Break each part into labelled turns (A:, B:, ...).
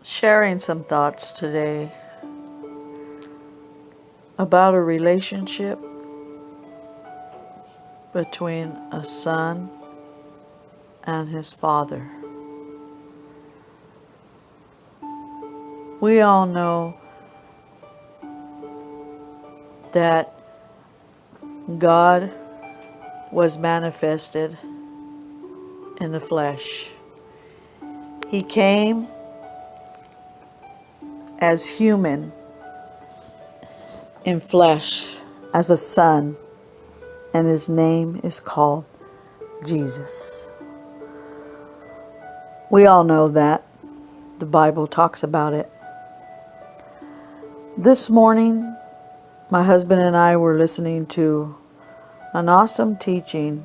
A: sharing some thoughts today about a relationship between a son and his father. We all know that God was manifested in the flesh. He came as human in flesh, as a son, and his name is called Jesus. We all know that. The Bible talks about it. This morning, my husband and I were listening to an awesome teaching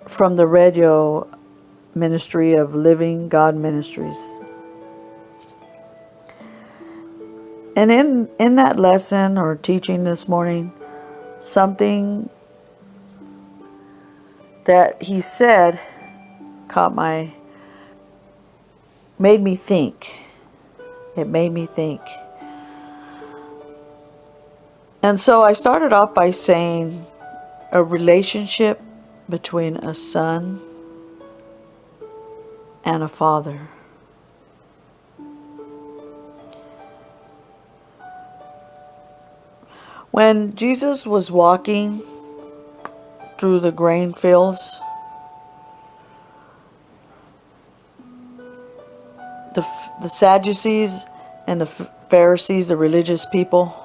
A: from the radio ministry of Living God Ministries. And in that lesson or teaching this morning, something that he said made me think. It made me think. And so I started off by saying a relationship between a son and a father. When Jesus was walking through the grain fields, the Sadducees and the Pharisees, the religious people,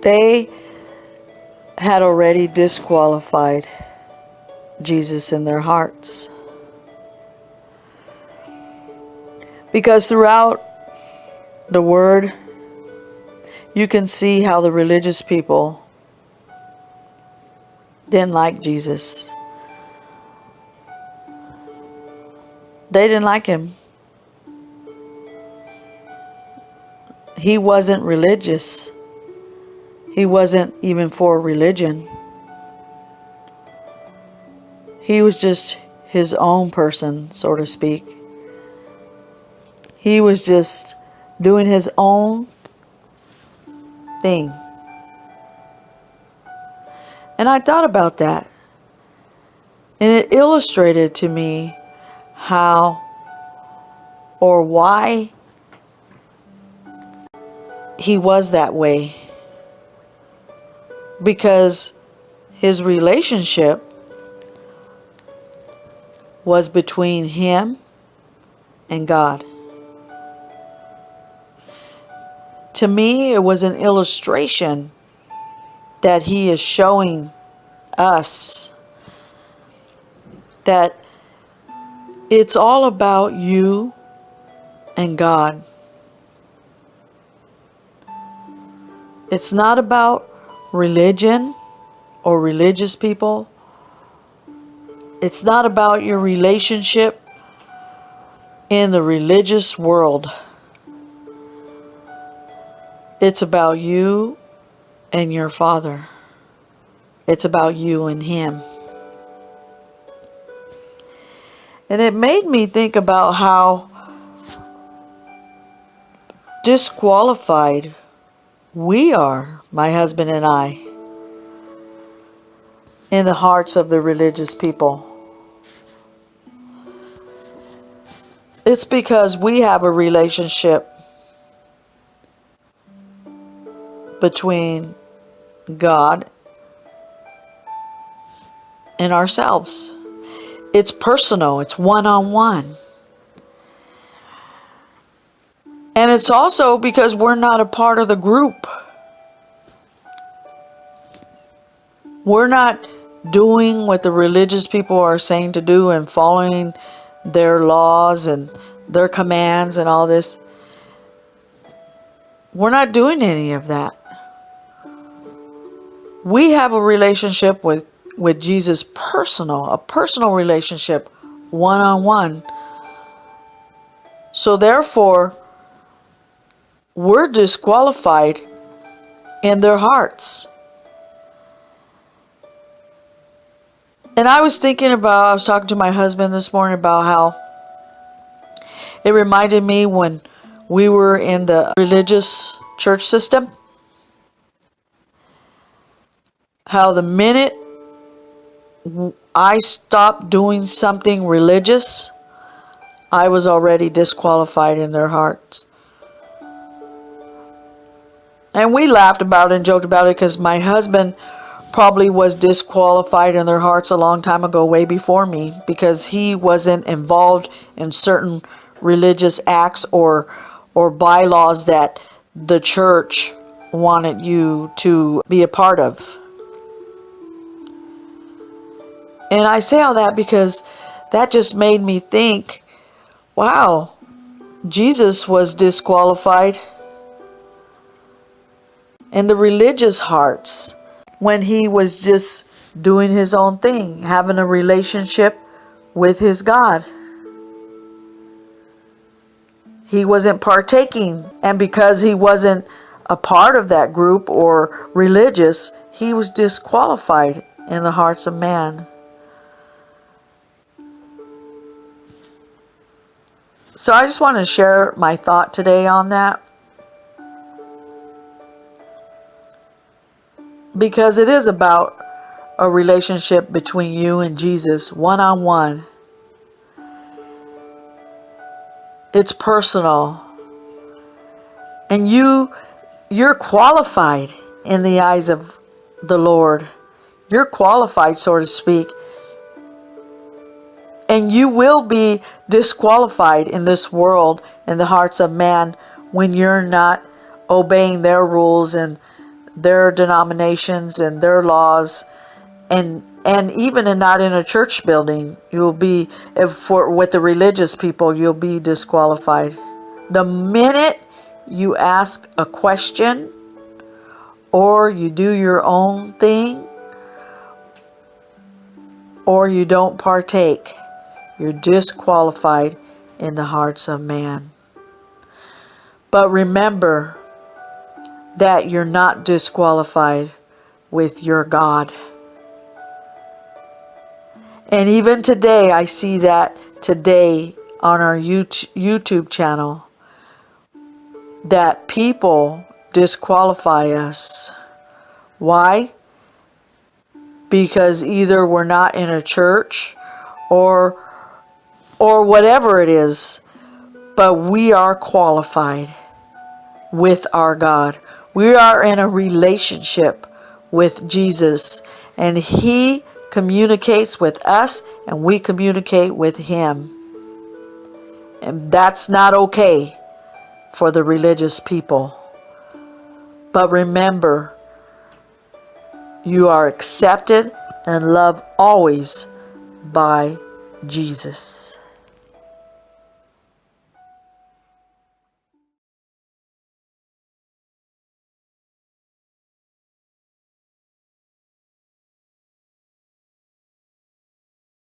A: they had already disqualified Jesus in their hearts. Because throughout the Word, you can see how the religious people didn't like Jesus. They didn't like him. He wasn't religious. He wasn't even for religion. He was just his own person, so to speak. He was just doing his own thing. And I thought about that. And it illustrated to me how or why he was that way. Because his relationship was between him and God. To me, it was an illustration that he is showing us that it's all about you and God. It's not about religion or religious people. It's not about your relationship in the religious world. It's about you and your Father. It's about you and Him. And it made me think about how disqualified we are, my husband and I, in the hearts of the religious people. It's because we have a relationship between God and ourselves. It's personal. It's one-on-one. And it's also because we're not a part of the group. We're not doing what the religious people are saying to do and following their laws and their commands and all this. We're not doing any of that. We have a relationship with Jesus, a personal relationship, one-on-one. So therefore, we're disqualified in their hearts. And I was talking to my husband this morning about how it reminded me when we were in the religious church system, how the minute I stopped doing something religious, I was already disqualified in their hearts. And we laughed about it and joked about it because my husband probably was disqualified in their hearts a long time ago, way before me, because he wasn't involved in certain religious acts or bylaws that the church wanted you to be a part of. And I say all that because that just made me think, wow, Jesus was disqualified in the religious hearts when he was just doing his own thing, having a relationship with his God. He wasn't partaking, and because he wasn't a part of that group or religious, he was disqualified in the hearts of man. So I just want to share my thought today on that, because it is about a relationship between you and Jesus, one-on-one. It's personal. And you're qualified in the eyes of the Lord. You're qualified, so to speak. And you will be disqualified in this world, in the hearts of man, when you're not obeying their rules and their denominations and their laws, and even not in a church building. You'll be, with the religious people, you'll be disqualified. The minute you ask a question or you do your own thing or you don't partake, you're disqualified in the hearts of man. But remember that you're not disqualified with your God. And even today, I see that today on our YouTube channel, that people disqualify us. Why? Because either we're not in a church or whatever it is, but we are qualified with our God. We are in a relationship with Jesus, and he communicates with us and we communicate with him. And that's not okay for the religious people. But remember, you are accepted and loved always by Jesus.